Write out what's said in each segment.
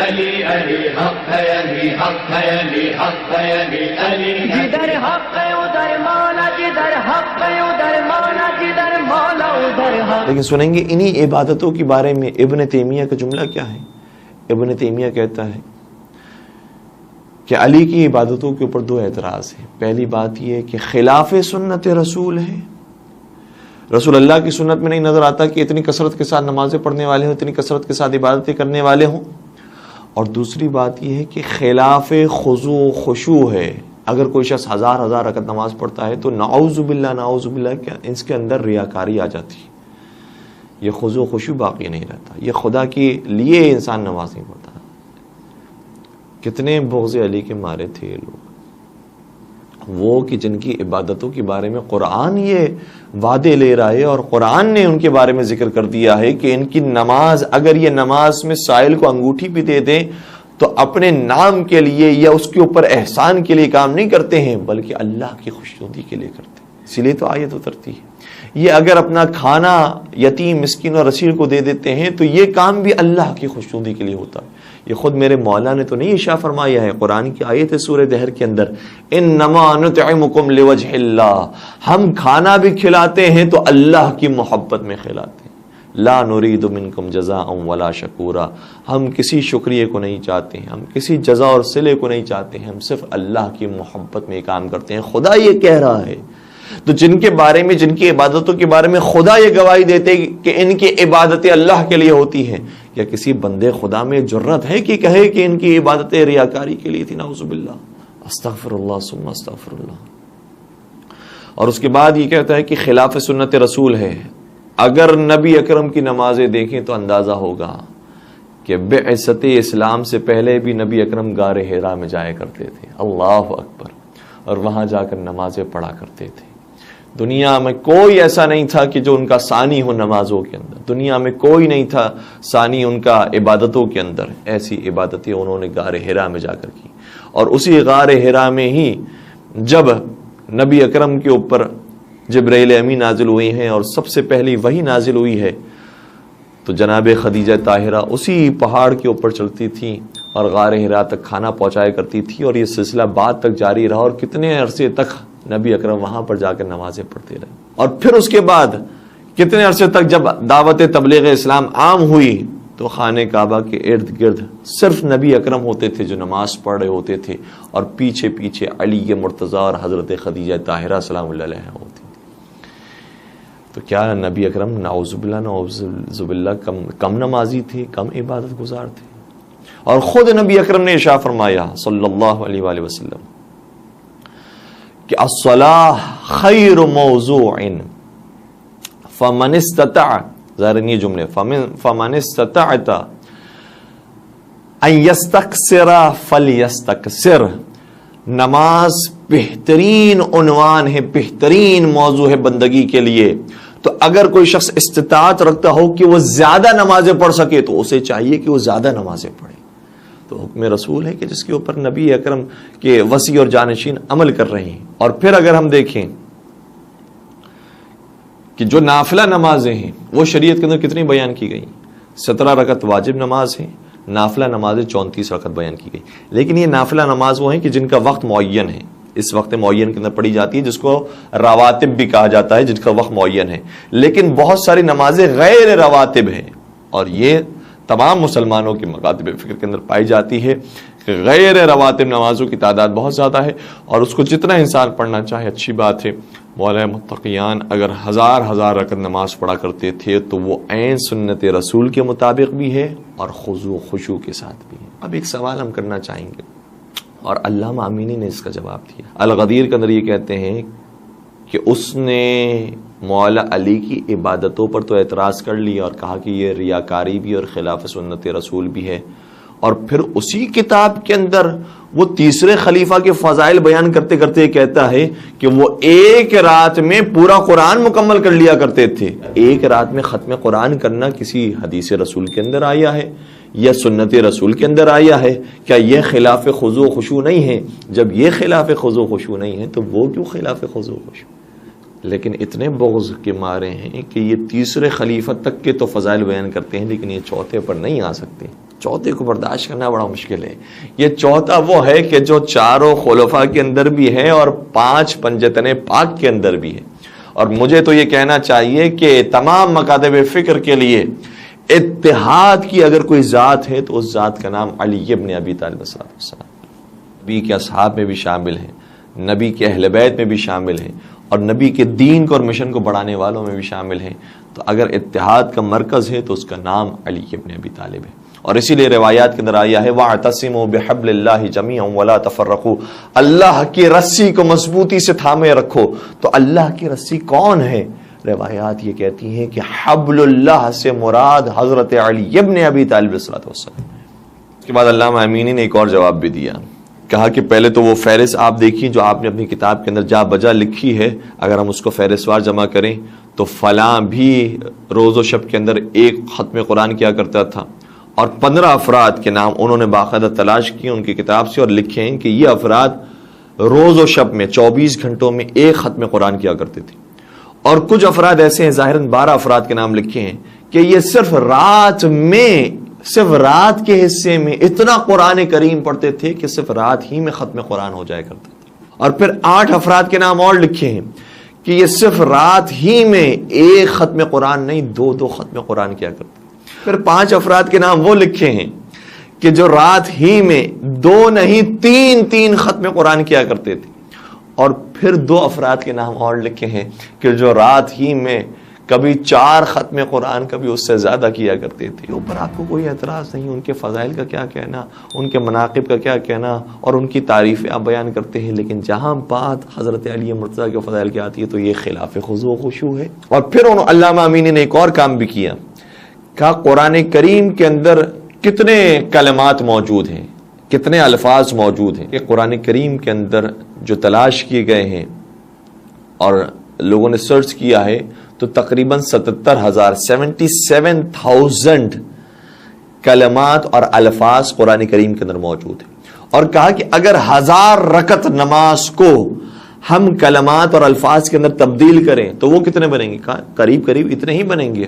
علی علی حق ہے، علی حق ہے، علی حق ہے، علی علی جدھر حق ہے ادھر مولا، جدھر حق ہے ادھر مولا، جدھر مولا ادھر حق۔ لیکن سنیں گے انہی عبادتوں کے بارے میں ابن تیمیہ کا جملہ کیا ہے۔ ابن تیمیہ کہتا ہے کہ علی کی عبادتوں کے اوپر دو اعتراض ہیں۔ پہلی بات یہ کہ خلاف سنت رسول ہے، رسول اللہ کی سنت میں نہیں نظر آتا کہ اتنی کثرت کے ساتھ نمازیں پڑھنے والے ہوں، اتنی کثرت کے ساتھ عبادتیں کرنے والے ہوں۔ اور دوسری بات یہ ہے کہ خلاف خضوع و خشوع ہے، اگر کوئی شخص ہزار رکعت نماز پڑھتا ہے تو نعوذ باللہ کیا اس کے اندر ریاکاری آ جاتی ہے، یہ خضوع و خشوع باقی نہیں رہتا، یہ خدا کے لیے انسان نماز نہیں پڑھتا۔ کتنے بغض علی کے مارے تھے یہ لوگ، وہ کہ جن کی عبادتوں کے بارے میں قرآن یہ وعدے لے رہا ہے، اور قرآن نے ان کے بارے میں ذکر کر دیا ہے کہ ان کی نماز، اگر یہ نماز میں سائل کو انگوٹھی بھی دے دیں تو اپنے نام کے لیے یا اس کے اوپر احسان کے لیے کام نہیں کرتے ہیں، بلکہ اللہ کی خوشنودی کے لیے کرتے ہیں۔ اسی لیے تو آیت اترتی ہے۔ یہ اگر اپنا کھانا یتیم مسکین اور اسیر کو دے دیتے ہیں تو یہ کام بھی اللہ کی خوشنودی کے لیے ہوتا ہے۔ یہ خود میرے مولا نے تو نہیں اشارہ فرمایا ہے، قرآن کی آیت ہے سورہ دہر کے اندر، انما نطعمکم لوجہ اللہ، ہم کھانا بھی کھلاتے ہیں تو اللہ کی محبت میں کھلاتے ہیں، لا نرید منکم جزاء ولا شکورا، ہم کسی شکریہ کو نہیں چاہتے ہیں، ہم کسی جزا اور صلے کو نہیں چاہتے ہیں، ہم صرف اللہ کی محبت میں کام کرتے ہیں۔ خدا یہ کہہ رہا ہے، تو جن کے بارے میں، جن کی عبادتوں کے بارے میں خدا یہ گواہی دیتے کہ ان کی عبادتیں اللہ کے لیے ہوتی ہیں، یا کسی بندے خدا میں جرت ہے کہ کہے کہ ان کی عبادتیں ریاکاری کے لیے تھی؟ نعوذ باللہ، استغفر اللہ ثم استغفر اللہ۔ اور اس کے بعد یہ کہتا ہے کہ خلاف سنت رسول ہے۔ اگر نبی اکرم کی نمازیں دیکھیں تو اندازہ ہوگا کہ بعثت اسلام سے پہلے بھی نبی اکرم غار حرا میں جایا کرتے تھے، اللہ اکبر، اور وہاں جا کر نمازیں پڑھا کرتے تھے۔ دنیا میں کوئی ایسا نہیں تھا کہ جو ان کا ثانی ہو نمازوں کے اندر، دنیا میں کوئی نہیں تھا ثانی ان کا عبادتوں کے اندر۔ ایسی عبادتیں انہوں نے غار حرا میں جا کر کی، اور اسی غار حرا میں ہی جب نبی اکرم کے اوپر جبرائیل امین نازل ہوئی ہیں، اور سب سے پہلی وہی نازل ہوئی ہے، تو جناب خدیجہ طاہرہ اسی پہاڑ کے اوپر چلتی تھی اور غار حرا تک کھانا پہنچایا کرتی تھی، اور یہ سلسلہ بعد تک جاری رہا، اور کتنے عرصے تک نبی اکرم وہاں پر جا کر نمازیں پڑھتے رہے۔ اور پھر اس کے بعد کتنے عرصے تک جب دعوت تبلیغ اسلام عام ہوئی تو خانہ کعبہ کے ارد گرد صرف نبی اکرم ہوتے تھے جو نماز پڑھ رہے ہوتے تھے، اور پیچھے پیچھے علی مرتضیٰ اور حضرت خدیجہ طاہرہ سلام اللہ علیہا ہوتی تھی۔ تو کیا نبی اکرم نعوذ باللہ کم نمازی تھے، کم عبادت گزار تھے؟ اور خود نبی اکرم نے ارشاد فرمایا صلی اللہ علیہ وآلہ وسلم کہ الصلاۃ خیر موضوع فمن استطاع، ظاہر یہ جملے فمن استطاعت ان یستکثر فلیستکثر، نماز بہترین عنوان ہے، بہترین موضوع ہے بندگی کے لیے۔ تو اگر کوئی شخص استطاعت رکھتا ہو کہ وہ زیادہ نمازیں پڑھ سکے تو اسے چاہیے کہ وہ زیادہ نمازیں پڑھے۔ تو حکم رسول ہے کہ جس کے اوپر نبی اکرم کے وصی اور جانشین عمل کر رہے ہیں۔ اور پھر اگر ہم دیکھیں کہ جو نافلہ نمازیں ہیں وہ شریعت کے اندر کتنی بیان کی گئی، 17 رکعت واجب نماز ہے، نافلہ نمازیں 34 رکعت بیان کی گئی۔ لیکن یہ نافلہ نماز وہ ہیں کہ جن کا وقت معین ہے، اس وقت معین کے اندر پڑھی جاتی ہے، جس کو رواتب بھی کہا جاتا ہے، جن کا وقت معین ہے۔ لیکن بہت ساری نمازیں غیر رواتب ہیں، اور یہ تمام مسلمانوں کی مکاتب فکر کے اندر پائی جاتی ہے کہ غیر رواتب نمازوں کی تعداد بہت زیادہ ہے، اور اس کو جتنا انسان پڑھنا چاہے اچھی بات ہے۔ مولا متقیان اگر ہزار رکعت نماز پڑھا کرتے تھے تو وہ عین سنت رسول کے مطابق بھی ہے اور خضوع و خشوع کے ساتھ بھی ہے۔ اب ایک سوال ہم کرنا چاہیں گے، اور علامہ امینی نے اس کا جواب دیا۔ الغدیر کے اندر یہ کہتے ہیں کہ اس نے مولا علی کی عبادتوں پر تو اعتراض کر لیا اور کہا کہ یہ ریاکاری بھی اور خلاف سنت رسول بھی ہے، اور پھر اسی کتاب کے اندر وہ تیسرے خلیفہ کے فضائل بیان کرتے کرتے کہتا ہے کہ وہ ایک رات میں پورا قرآن مکمل کر لیا کرتے تھے۔ ایک رات میں ختم قرآن کرنا کسی حدیث رسول کے اندر آیا ہے یا سنت رسول کے اندر آیا ہے؟ کیا یہ خلاف خضوع و خشوع نہیں ہے؟ جب یہ خلاف خضوع و خشوع نہیں ہے تو وہ کیوں خلاف خضوع و خشوع؟ لیکن اتنے بغض کے مارے ہیں کہ یہ تیسرے خلیفہ تک کے تو فضائل بیان کرتے ہیں، لیکن یہ چوتھے پر نہیں آ سکتے۔ چوتھے کو برداشت کرنا بڑا مشکل ہے. یہ چوتھا وہ ہے کہ جو چاروں خلفاء کے اندر بھی ہے اور 5 پنجتن پاک کے اندر بھی ہے. اور مجھے تو یہ کہنا چاہیے کہ تمام مکاتب فکر کے لیے اتحاد کی اگر کوئی ذات ہے تو اس ذات کا نام علی ابن ابی طالب السلام. نبی کے اصحاب میں بھی شامل ہیں, نبی کے اہل بیت میں بھی شامل ہیں, اور نبی کے دین کو اور مشن کو بڑھانے والوں میں بھی شامل ہیں. تو اگر اتحاد کا مرکز ہے تو اس کا نام علی ابن ابی طالب ہے. اور اسی لیے روایات کے اندر آیا ہے وَاعْتَصِمُوا بِحَبْلِ اللَّهِ جَمِيعًا وَلَا تَفَرَّقُوا, اللہ کی رسی کو مضبوطی سے تھامے رکھو. تو اللہ کی رسی کون ہے؟ روایات یہ کہتی ہیں کہ حبل اللہ سے مراد حضرت علی ابن ابی طالب السلام. اس کے بعد علامہ امینی نے ایک اور جواب بھی دیا. کہا کہ پہلے تو وہ فہرست آپ دیکھیں جو آپ نے اپنی کتاب کے اندر جا بجا لکھی ہے, اگر ہم اس کو فہرست وار جمع کریں تو فلاں بھی روز و شب کے اندر ایک ختم قرآن کیا کرتا تھا, اور 15 افراد کے نام انہوں نے باقاعدہ تلاش کیے ان کی کتاب سے اور لکھے ہیں کہ یہ افراد روز و شب میں 24 گھنٹوں میں ایک ختم قرآن کیا کرتے تھے. اور کچھ افراد ایسے ہیں, ظاہراً 12 افراد کے نام لکھے ہیں, کہ یہ صرف رات کے حصے میں اتنا قرآن کریم پڑھتے تھے کہ صرف رات ہی میں ختم قرآن ہو جایا کرتا تھا. اور پھر 8 افراد کے نام اور لکھے ہیں کہ یہ صرف رات ہی میں ایک ختم قرآن نہیں 2 ختم قرآن کیا کرتے. پھر 5 افراد کے نام وہ لکھے ہیں کہ جو رات ہی میں 2 نہیں 3 ختم قرآن کیا کرتے تھے. اور پھر 2 افراد کے نام اور لکھے ہیں کہ جو رات ہی میں کبھی 4 ختم قرآن کبھی اس سے زیادہ کیا کرتے تھے. اوپر آپ کو کوئی اعتراض نہیں, ان کے فضائل کا کیا کہنا, ان کے مناقب کا کیا کہنا, اور ان کی تعریفیں آپ بیان کرتے ہیں, لیکن جہاں بات حضرت علی مرتضیٰ کے فضائل کی آتی ہے تو یہ خلاف خضوع و خشوع ہے. اور پھر علامہ امینی نے ایک اور کام بھی کیا, کہا قرآن کریم کے اندر کتنے کلمات موجود ہیں, کتنے الفاظ موجود ہیں. کہ قرآن کریم کے اندر جو تلاش کیے گئے ہیں اور لوگوں نے سرچ کیا ہے تو تقریباً 77,000 کلمات اور الفاظ قرآن کریم کے اندر موجود ہیں. اور کہا کہ اگر 1000 رکعت نماز کو ہم کلمات اور الفاظ کے اندر تبدیل کریں تو وہ کتنے بنیں گے؟ قریب اتنے ہی بنیں گے,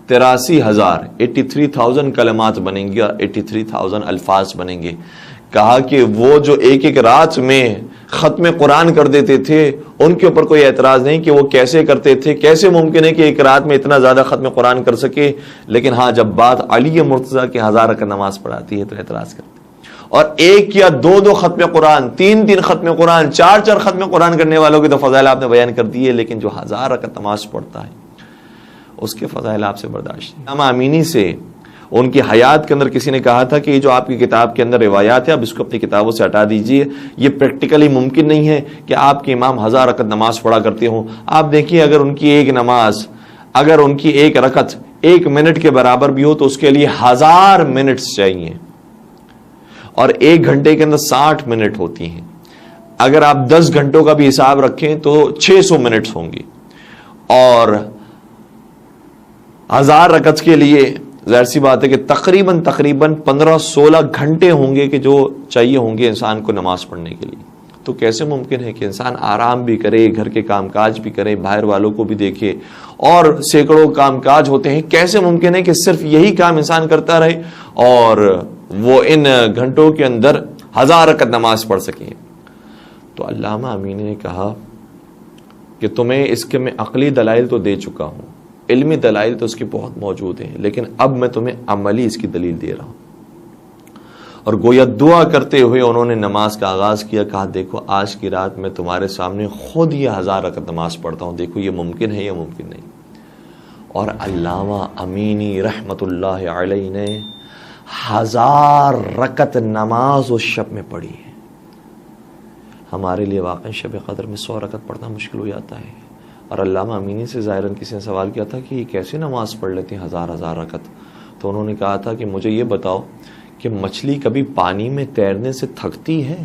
83,000 کلمات بنیں گے اور 83,000 الفاظ بنیں گے. کہا کہ وہ جو ایک رات میں ختم قرآن کر دیتے تھے ان کے اوپر کوئی اعتراض نہیں کہ وہ کیسے کرتے تھے, کیسے ممکن ہے کہ ایک رات میں اتنا زیادہ ختم قرآن کر سکے. لیکن ہاں جب بات علی مرتضیٰ کے 1000 رکعت نماز پڑھاتی ہے تو اعتراض کرتے. اور 1 یا 2 ختم قرآن, 3 ختم قرآن, 4 ختم قرآن کرنے والوں کے تو فضائل آپ نے بیان کر دیے, لیکن جو 1000 رکعت نماز پڑھتا ہے اس کے فضائل آپ سے برداشت نہیں. علامہ امینی سے ان کی حیات کے اندر کسی نے کہا تھا کہ یہ جو آپ کی کتاب کے اندر روایات ہے اب اس کو اپنی کتابوں سے ہٹا دیجئے, یہ پریکٹیکلی ممکن نہیں ہے کہ آپ کے امام 1000 رکعت نماز پڑھا کرتے ہوں. آپ دیکھیے اگر ان کی ایک نماز, اگر ان کی ایک رکعت 1 منٹ کے برابر بھی ہو تو اس کے لیے 1000 منٹس چاہیے, اور 1 گھنٹے کے اندر 60 منٹ ہوتی ہیں. اگر آپ 10 گھنٹوں کا بھی حساب رکھیں تو 600 منٹس ہوں گی, اور 1000 رکعت کے لیے ظاہر سی بات ہے کہ تقریباً 15-16 گھنٹے ہوں گے کہ جو چاہیے ہوں گے انسان کو نماز پڑھنے کے لیے. تو کیسے ممکن ہے کہ انسان آرام بھی کرے, گھر کے کام کاج بھی کرے, باہر والوں کو بھی دیکھے, اور سینکڑوں کام کاج ہوتے ہیں, کیسے ممکن ہے کہ صرف یہی کام انسان کرتا رہے اور وہ ان گھنٹوں کے اندر 1000 رکعت نماز پڑھ سکے؟ تو علامہ امینی نے کہا کہ تمہیں اس کے میں عقلی دلائل تو دے چکا ہوں, علمی دلائل تو اس کی بہت موجود ہیں, لیکن اب میں تمہیں عملی اس کی دلیل دے رہا ہوں. اور گویا دعا کرتے ہوئے انہوں نے نماز کا آغاز کیا. کہا دیکھو آج کی رات میں تمہارے سامنے خود یہ 1000 رکعت نماز پڑھتا ہوں, دیکھو یہ ممکن ہے یا ممکن نہیں. اور علامہ امینی رحمت اللہ علیہ نے 1000 رکعت نماز اس شب میں پڑھی ہے. ہمارے لیے واقعی شب قدر میں 100 رکعت پڑھنا مشکل ہو جاتا ہے. اور علامہ امینی سے ظاہراً کسی نے سوال کیا تھا کہ یہ کیسے نماز پڑھ لیتے ہیں 1000 رکعت؟ تو انہوں نے کہا تھا کہ مجھے یہ بتاؤ کہ مچھلی کبھی پانی میں تیرنے سے تھکتی ہے؟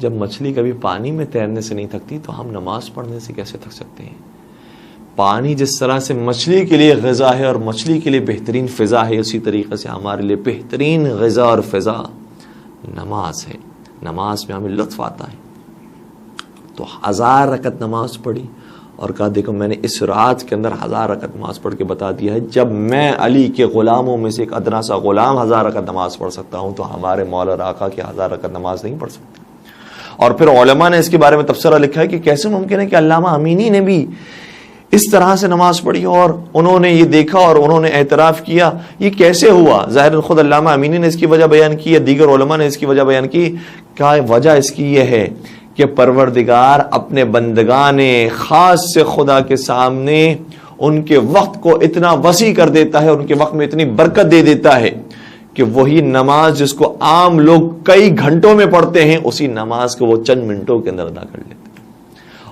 جب مچھلی کبھی پانی میں تیرنے سے نہیں تھکتی تو ہم نماز پڑھنے سے کیسے تھک سکتے ہیں؟ پانی جس طرح سے مچھلی کے لیے غذا ہے اور مچھلی کے لیے بہترین فضا ہے, اسی طریقے سے ہمارے لیے بہترین غذا اور فضا نماز ہے. نماز میں ہمیں لطف آتا ہے. تو 1000 رکعت نماز پڑھی اور کہا دیکھو میں نے اس رات کے اندر 1000 رکعت نماز پڑھ کے بتا دیا ہے، جب میں علی کے غلاموں میں سے ایک ادنا سا غلام 1000 رکعت نماز پڑھ سکتا ہوں تو ہمارے مولا اور آقا کے 1000 رکعت نماز نہیں پڑھ سکتے۔ اور پھر علماء نے اس کے بارے میں تبصرہ لکھا ہے کہ کیسے ممکن ہے کہ علامہ امینی نے بھی اس طرح سے نماز پڑھی اور انہوں نے یہ دیکھا اور انہوں نے اعتراف کیا، یہ کیسے ہوا؟ ظاہر خود علامہ امینی نے اس کی وجہ بیان کی یا دیگر علماء نے اس کی وجہ بیان کی، کہ وجہ اس کی یہ ہے کہ پروردگار اپنے بندگان خاص سے خدا کے سامنے ان کے وقت کو اتنا وسیع کر دیتا ہے، ان کے وقت میں اتنی برکت دے دیتا ہے کہ وہی نماز جس کو عام لوگ کئی گھنٹوں میں پڑھتے ہیں اسی نماز کو وہ چند منٹوں کے اندر ادا کر لیتے ہیں۔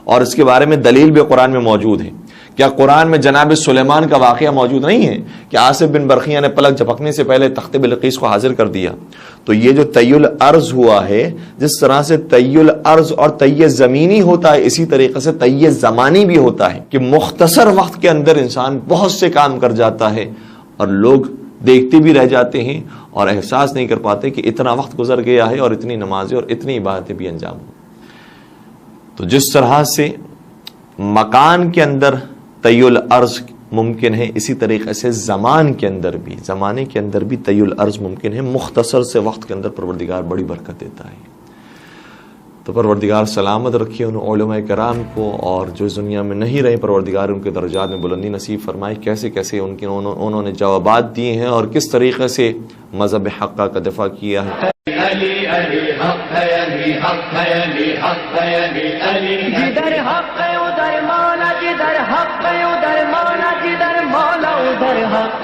اور اس کے بارے میں دلیل بھی قرآن میں موجود ہے۔ کیا قرآن میں جناب سلیمان کا واقعہ موجود نہیں ہے کہ آصف بن برقیہ نے پلک جھپکنے سے پہلے تخت بلقیس کو حاضر کر دیا؟ تو یہ جو طی الارض ہوا ہے، جس طرح سے طی الارض اور طی زمینی ہوتا ہے، اسی طریقے سے طی زمانی بھی ہوتا ہے کہ مختصر وقت کے اندر انسان بہت سے کام کر جاتا ہے اور لوگ دیکھتے بھی رہ جاتے ہیں اور احساس نہیں کر پاتے کہ اتنا وقت گزر گیا ہے اور اتنی نمازیں اور اتنی عبادتیں بھی انجام ہو۔ تو جس طرح سے مکان کے اندر طی الارض ممکن ہے، اسی طریقے سے زمانے کے اندر بھی طی الارض ممکن ہے۔ مختصر سے وقت کے اندر پروردگار بڑی برکت دیتا ہے۔ تو پروردگار سلامت رکھے ان علماء کرام کو، اور جو اس دنیا میں نہیں رہے پروردگار ان کے درجات میں بلندی نصیب فرمائے۔ کیسے کیسے انہوں نے جوابات دیے ہیں اور کس طریقے سے مذہب حقہ کا دفاع کیا ہے۔ علی علی حق ہے، علی حق ہے، علی حق ہے، علی علی جدھر حق ہے ادھر مولا، جدھر حق ہے ادھر مولا، جدھر مولا ادھر حق